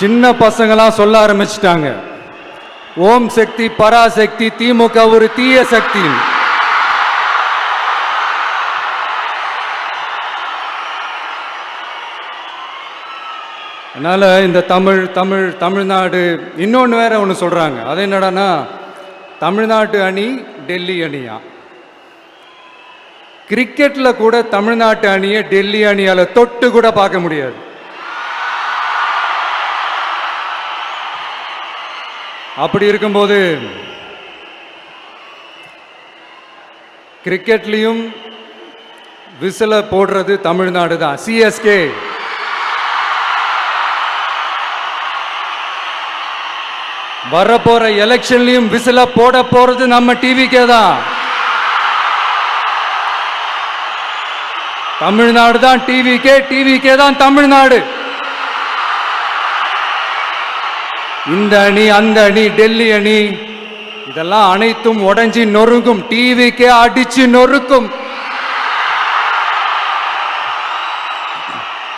சின்ன பசங்களாம் சொல்ல ஆரம்பிச்சிட்டாங்க, ஓம் சக்தி பராசக்தி திமுக ஒரு தீய சக்தி. அதனால இந்த தமிழ்நாடு இன்னொன்று வேற ஒன்று சொல்றாங்க. அது என்னடான்னா, தமிழ்நாட்டு அணி டெல்லி அணியா. கிரிக்கெட்ல கூட தமிழ்நாட்டு அணியை டெல்லி அணியால தொட்டு கூட பார்க்க முடியாது. அப்படி இருக்கும்போது கிரிக்கெட்லையும் விசில போடுறது தமிழ்நாடு தான். சிஎஸ்கே வரப்போற எலெக்ஷன்லயும் விசில போட போறது நம்ம டிவிக்கே தான். தமிழ்நாடு தான் டிவிக்கே, டிவிக்கே தான் தமிழ்நாடு. இந்த அணி அந்த அணி டெல்லி அணி இதெல்லாம் அனைத்தும் உடைஞ்சி நொறுங்கும். டிவிக்கே அடிச்சு நொறுக்கும்.